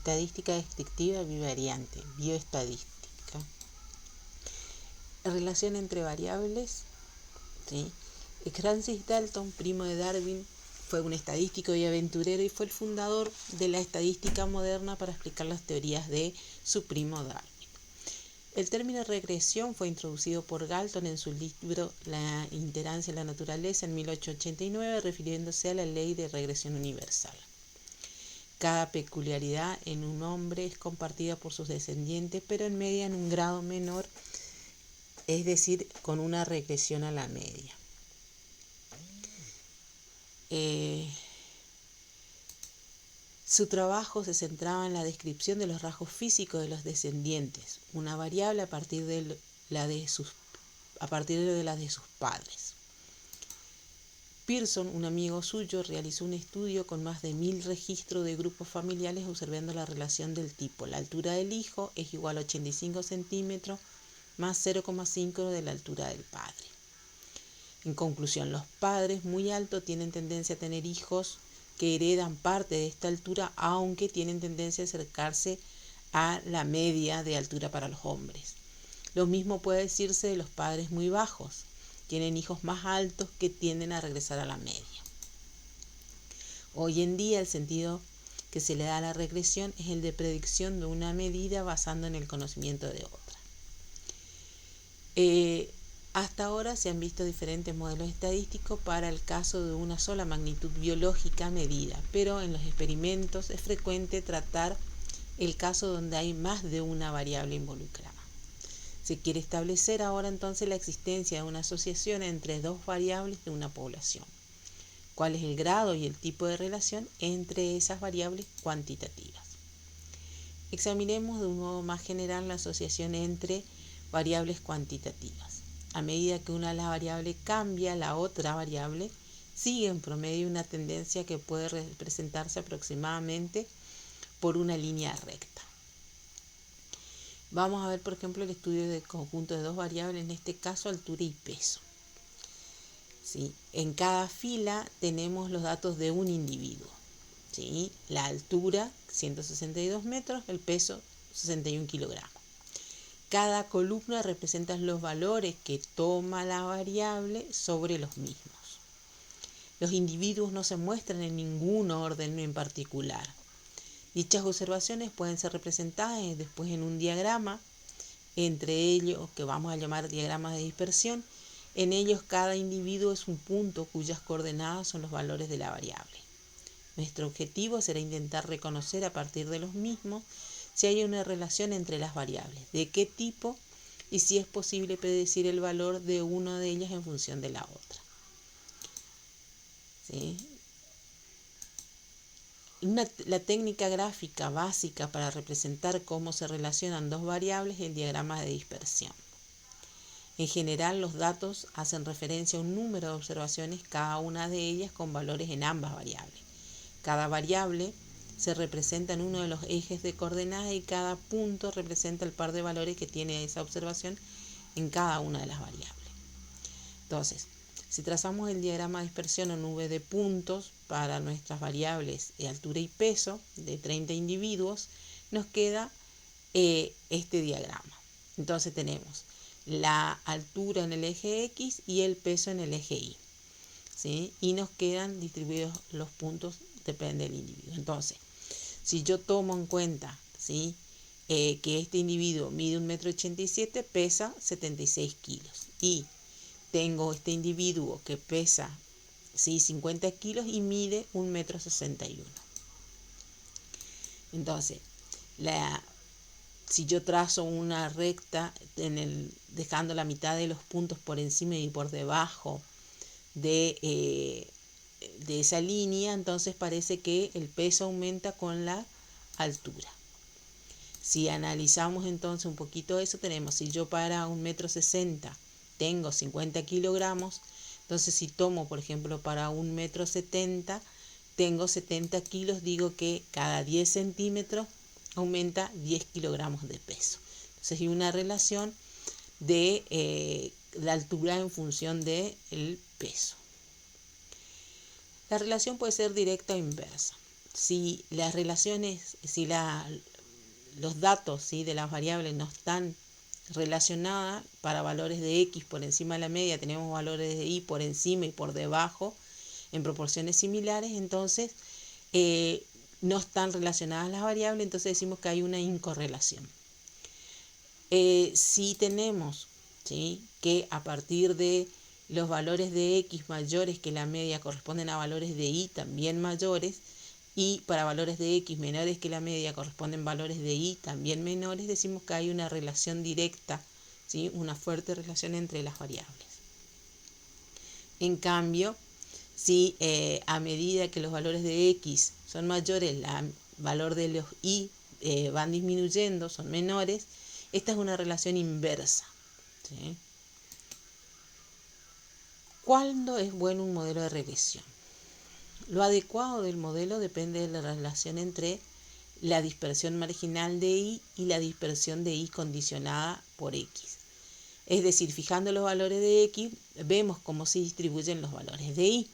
estadística descriptiva bivariante, bioestadística. Relación entre variables, ¿sí? Francis Dalton, primo de Darwin, fue un estadístico y aventurero y fue el fundador de la estadística moderna para explicar las teorías de su primo Darwin. El término regresión fue introducido por Galton en su libro La iterancia en la naturaleza en 1889, refiriéndose a la ley de regresión universal. Cada peculiaridad en un hombre es compartida por sus descendientes, pero en media en un grado menor, es decir, con una regresión a la media. Su trabajo se centraba en la descripción de los rasgos físicos de los descendientes, una variable a partir de la de sus padres. Pearson, un amigo suyo, realizó un estudio con más de 1000 registros de grupos familiares observando la relación del tipo: la altura del hijo es igual a 85 centímetros más 0,5 de la altura del padre. En conclusión, los padres muy altos tienen tendencia a tener hijos que heredan parte de esta altura, aunque tienen tendencia a acercarse a la media de altura para los hombres. Lo mismo puede decirse de los padres muy bajos. Tienen hijos más altos que tienden a regresar a la media. Hoy en día el sentido que se le da a la regresión es el de predicción de una medida basando en el conocimiento de otra. Hasta ahora se han visto diferentes modelos estadísticos para el caso de una sola magnitud biológica medida, pero en los experimentos es frecuente tratar el caso donde hay más de una variable involucrada. Se quiere establecer ahora entonces la existencia de una asociación entre dos variables de una población. ¿Cuál es el grado y el tipo de relación entre esas variables cuantitativas? Examinemos de un modo más general la asociación entre variables cuantitativas. A medida que una de las variables cambia, la otra variable sigue en promedio una tendencia que puede representarse aproximadamente por una línea recta. Vamos a ver, por ejemplo, el estudio del conjunto de dos variables, en este caso altura y peso. ¿Sí? En cada fila tenemos los datos de un individuo. ¿Sí? La altura, 162 metros, el peso, 61 kilogramos. Cada columna representa los valores que toma la variable sobre los mismos. Los individuos no se muestran en ningún orden en particular. Dichas observaciones pueden ser representadas después en un diagrama, entre ellos, que vamos a llamar diagramas de dispersión. En ellos cada individuo es un punto cuyas coordenadas son los valores de la variable. Nuestro objetivo será intentar reconocer a partir de los mismos si hay una relación entre las variables, de qué tipo y si es posible predecir el valor de una de ellas en función de la otra. ¿Sí? La técnica gráfica básica para representar cómo se relacionan dos variables es el diagrama de dispersión. En general, los datos hacen referencia a un número de observaciones, cada una de ellas con valores en ambas variables. Cada variable se representa en uno de los ejes de coordenadas y cada punto representa el par de valores que tiene esa observación en cada una de las variables. Entonces, si trazamos el diagrama de dispersión en V de puntos para nuestras variables de altura y peso de 30 individuos, nos queda este diagrama. Entonces tenemos la altura en el eje X y el peso en el eje Y. ¿Sí? Y nos quedan distribuidos los puntos, depende del individuo. Entonces, si yo tomo en cuenta, ¿sí? Que este individuo mide 1,87 m, pesa 76 kilos. Y tengo este individuo que pesa, ¿sí? 50 kilos y mide 1,61 m. Entonces, si yo trazo una recta dejando la mitad de los puntos por encima y por debajo de esa línea, entonces parece que el peso aumenta con la altura. Si analizamos entonces un poquito eso, tenemos, si yo para 1,60 m tengo 50 kilogramos, entonces si tomo, por ejemplo, para 1,70 m tengo 70 kilos, digo que cada 10 centímetros aumenta 10 kilogramos de peso. Entonces hay una relación de la altura en función del peso. La relación puede ser directa o inversa. si las relaciones, si los datos, ¿sí?, de las variables no están relacionadas, para valores de x por encima de la media tenemos valores de y por encima y por debajo en proporciones similares, entonces no están relacionadas las variables, entonces decimos que hay una incorrelación. Si tenemos, ¿sí?, que a partir de los valores de x mayores que la media corresponden a valores de y también mayores, y para valores de x menores que la media corresponden valores de y también menores, decimos que hay una relación directa, ¿sí?, una fuerte relación entre las variables. En cambio, si a medida que los valores de x son mayores, el valor de los y van disminuyendo, son menores, esta es una relación inversa, ¿sí? ¿Cuándo es bueno un modelo de regresión? Lo adecuado del modelo depende de la relación entre la dispersión marginal de y la dispersión de y condicionada por x. Es decir, fijando los valores de x, vemos cómo se distribuyen los valores de y.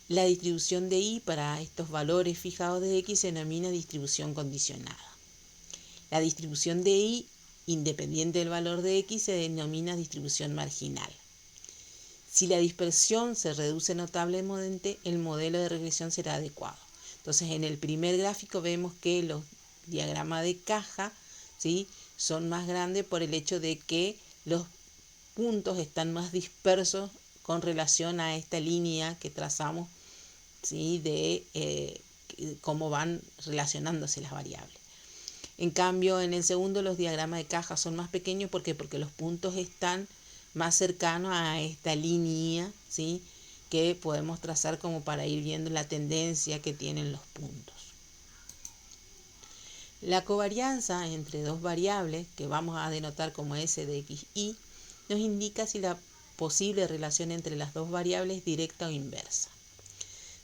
La distribución de y para estos valores fijados de x se denomina distribución condicionada. La distribución de y, independiente del valor de x, se denomina distribución marginal. Si la dispersión se reduce notablemente, el modelo de regresión será adecuado. Entonces, en el primer gráfico vemos que los diagramas de caja, ¿sí?, son más grandes por el hecho de que los puntos están más dispersos con relación a esta línea que trazamos, ¿sí?, de cómo van relacionándose las variables. En cambio, en el segundo los diagramas de caja son más pequeños. ¿Por qué? Porque los puntos están más cercanos a esta línea, ¿sí?, que podemos trazar como para ir viendo la tendencia que tienen los puntos. La covarianza entre dos variables, que vamos a denotar como S de x, y, nos indica si la posible relación entre las dos variables es directa o inversa.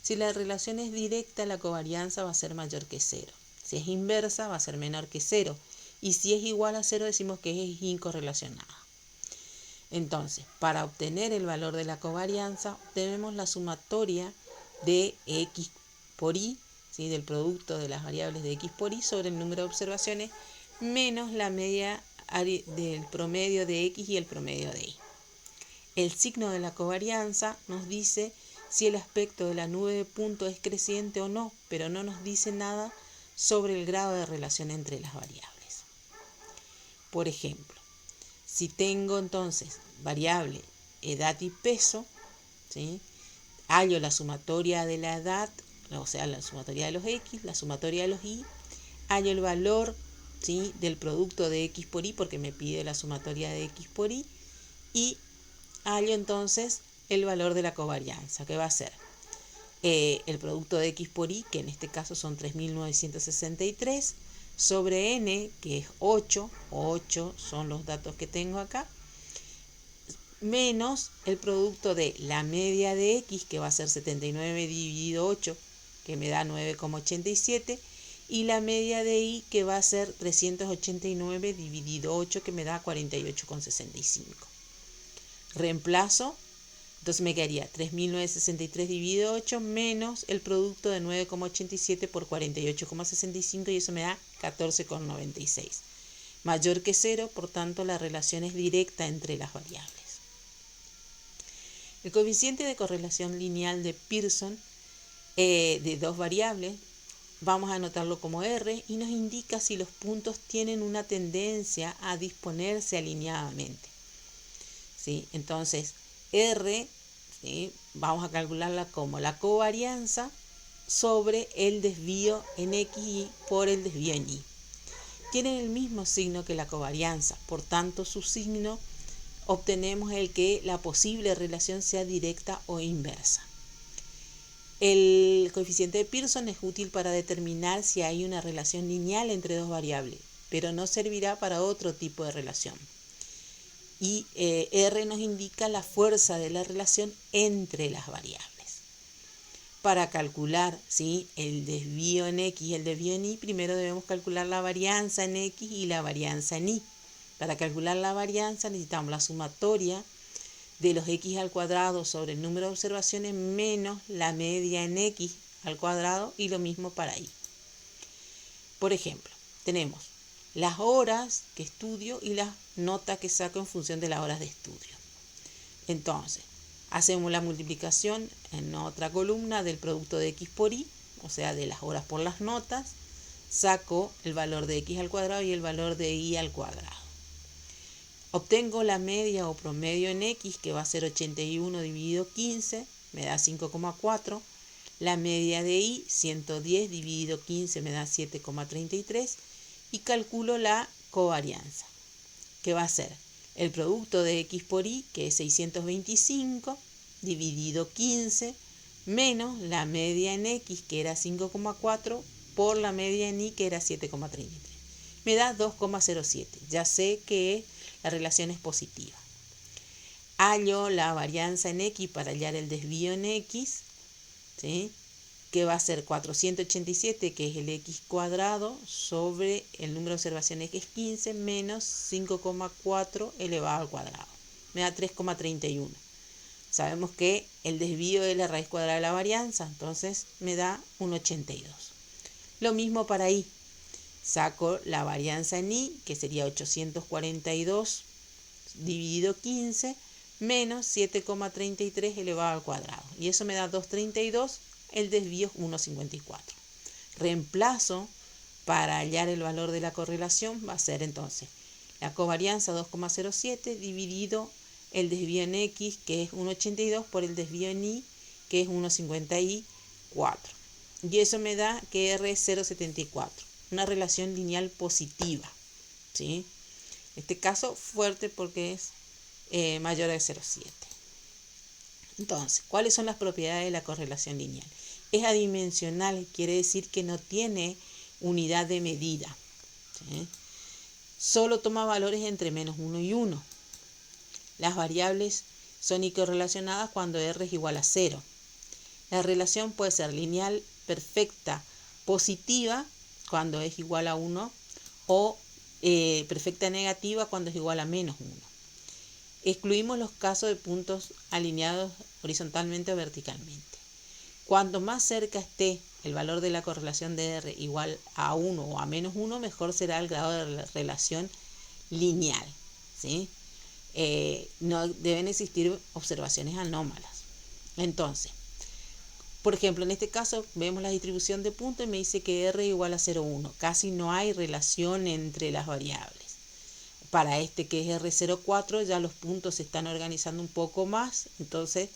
Si la relación es directa, la covarianza va a ser mayor que 0. Si es inversa, va a ser menor que 0. Y si es igual a 0, decimos que es incorrelacionada. Entonces, para obtener el valor de la covarianza, obtenemos la sumatoria de x por y, ¿sí?, del producto de las variables de x por y sobre el número de observaciones, menos la media del promedio de x y el promedio de y. El signo de la covarianza nos dice si el aspecto de la nube de puntos es creciente o no, pero no nos dice nada sobre el grado de relación entre las variables. Por ejemplo, si tengo entonces variable edad y peso, ¿sí?, hallo la sumatoria de la edad, o sea, la sumatoria de los x, la sumatoria de los y, hallo el valor, ¿sí?, del producto de x por y, porque me pide la sumatoria de x por y hallo entonces el valor de la covarianza, que va a ser el producto de x por y, que en este caso son 3.963, sobre n, que es 8 son los datos que tengo acá, menos el producto de la media de x, que va a ser 79 dividido 8, que me da 9,87, y la media de y, que va a ser 389 dividido 8, que me da 48,65. Reemplazo, entonces me quedaría 3.963 dividido 8 menos el producto de 9,87 por 48,65, y eso me da 14,96. Mayor que 0, por tanto la relación es directa entre las variables. El coeficiente de correlación lineal de Pearson de dos variables, vamos a anotarlo como R, y nos indica si los puntos tienen una tendencia a disponerse alineadamente, ¿sí? Entonces, R, ¿sí?, vamos a calcularla como la covarianza sobre el desvío en x por el desvío en y. Tienen el mismo signo que la covarianza, por tanto su signo obtenemos el que la posible relación sea directa o inversa. El coeficiente de Pearson es útil para determinar si hay una relación lineal entre dos variables, pero no servirá para otro tipo de relación. Y R nos indica la fuerza de la relación entre las variables. Para calcular, ¿sí?, el desvío en x y el desvío en y, primero debemos calcular la varianza en x y la varianza en y. Para calcular la varianza necesitamos la sumatoria de los x al cuadrado sobre el número de observaciones menos la media en x al cuadrado y lo mismo para y. Por ejemplo, tenemos las horas que estudio y las notas que saco en función de las horas de estudio. Entonces, hacemos la multiplicación en otra columna del producto de x por y, o sea, de las horas por las notas, saco el valor de x al cuadrado y el valor de y al cuadrado. Obtengo la media o promedio en x, que va a ser 81 dividido 15, me da 5,4. La media de y, 110 dividido 15, me da 7,33. Y calculo la covarianza, que va a ser el producto de x por y, que es 625, dividido 15, menos la media en x, que era 5,4, por la media en y, que era 7,33. Me da 2,07. Ya sé que la relación es positiva. Hallo la varianza en x para hallar el desvío en x, ¿sí? Que va a ser 487, que es el x cuadrado, sobre el número de observaciones, que es 15, menos 5,4 elevado al cuadrado. Me da 3,31. Sabemos que el desvío es la raíz cuadrada de la varianza, entonces me da un 82. Lo mismo para y. Saco la varianza en y, que sería 842 dividido 15, menos 7,33 elevado al cuadrado. Y eso me da 2,32. El desvío es 1,54. Reemplazo para hallar el valor de la correlación, va a ser entonces la covarianza 2,07 dividido el desvío en x, que es 1,82, por el desvío en y, que es 1,54. Y eso me da que R es 0,74. Una relación lineal positiva, ¿sí? En este caso fuerte porque es mayor a 0,7. Entonces, ¿cuáles son las propiedades de la correlación lineal? Es adimensional, quiere decir que no tiene unidad de medida, ¿sí? Solo toma valores entre menos 1 y 1. Las variables son incorrelacionadas cuando R es igual a 0. La relación puede ser lineal, perfecta, positiva cuando es igual a 1 o perfecta negativa cuando es igual a menos 1. Excluimos los casos de puntos alineados horizontalmente o verticalmente. Cuanto más cerca esté el valor de la correlación de R igual a 1 o a menos 1, mejor será el grado de la relación lineal, ¿sí? No deben existir observaciones anómalas. Entonces, por ejemplo, en este caso vemos la distribución de puntos y me dice que R es igual a 0,1. Casi no hay relación entre las variables. Para este que es R0,4 ya los puntos se están organizando un poco más. Entonces,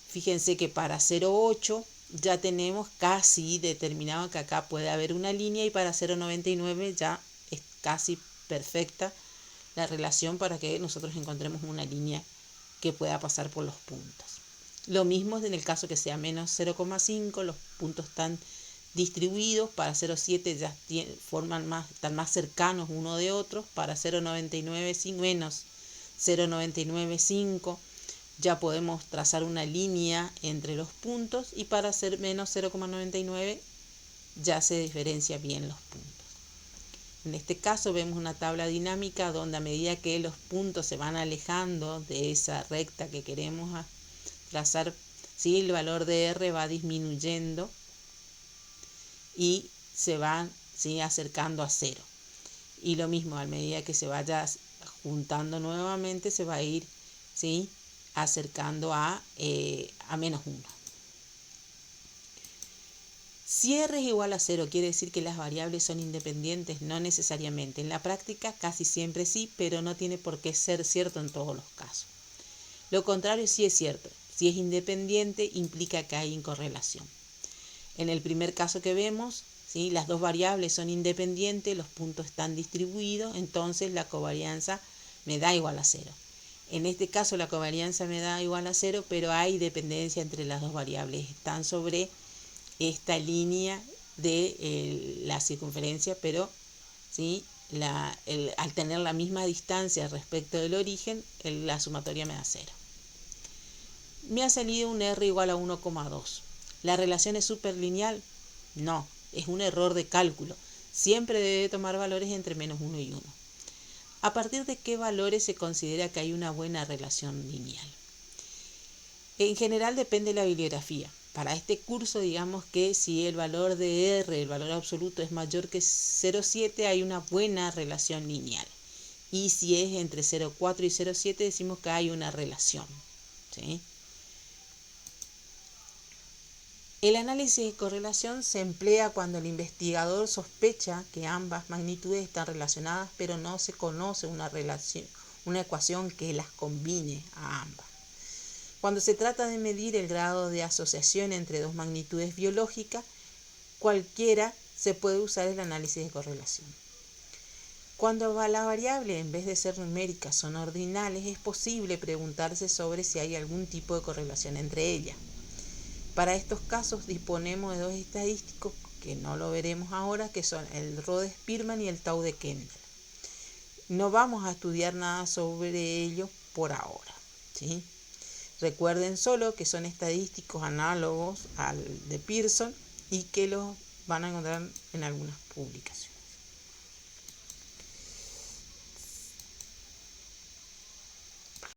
fíjense que para 0,8 ya tenemos casi determinado que acá puede haber una línea, y para 0,99 ya es casi perfecta la relación para que nosotros encontremos una línea que pueda pasar por los puntos. Lo mismo en el caso que sea menos 0,5, los puntos están distribuidos. Para 0,7 ya están más cercanos uno de otro. Para 0,99 menos 0,995 ya podemos trazar una línea entre los puntos, y para hacer menos 0,99 ya se diferencia bien los puntos. En este caso vemos una tabla dinámica donde a medida que los puntos se van alejando de esa recta que queremos trazar, ¿sí? El valor de R va disminuyendo y se van, ¿sí?, acercando a 0. Y lo mismo, a medida que se vaya juntando nuevamente, se va a ir, ¿sí?, acercando a menos 1. Si R es igual a 0, quiere decir que las variables son independientes. No necesariamente. En la práctica casi siempre sí, pero no tiene por qué ser cierto en todos los casos. Lo contrario sí es cierto. Si es independiente, implica que hay incorrelación. En el primer caso que vemos, ¿sí?, las dos variables son independientes, los puntos están distribuidos, entonces la covarianza me da igual a 0. En este caso la covarianza me da igual a 0, pero hay dependencia entre las dos variables. Están sobre esta línea de la circunferencia, pero ¿sí?, al tener la misma distancia respecto del origen, la sumatoria me da 0. Me ha salido un R igual a 1,2. ¿La relación es superlineal? No, es un error de cálculo. Siempre debe tomar valores entre menos 1 y 1. ¿A partir de qué valores se considera que hay una buena relación lineal? En general depende de la bibliografía. Para este curso, digamos que si el valor de R, el valor absoluto, es mayor que 0,7, hay una buena relación lineal. Y si es entre 0,4 y 0,7, decimos que hay una relación, ¿sí? El análisis de correlación se emplea cuando el investigador sospecha que ambas magnitudes están relacionadas, pero no se conoce una ecuación que las combine a ambas. Cuando se trata de medir el grado de asociación entre dos magnitudes biológicas, cualquiera se puede usar el análisis de correlación. Cuando las variables, en vez de ser numéricas, son ordinales, es posible preguntarse sobre si hay algún tipo de correlación entre ellas. Para estos casos disponemos de dos estadísticos que no lo veremos ahora, que son el Rho de Spearman y el tau de Kendall. No vamos a estudiar nada sobre ello por ahora, ¿sí? Recuerden solo que son estadísticos análogos al de Pearson y que los van a encontrar en algunas publicaciones.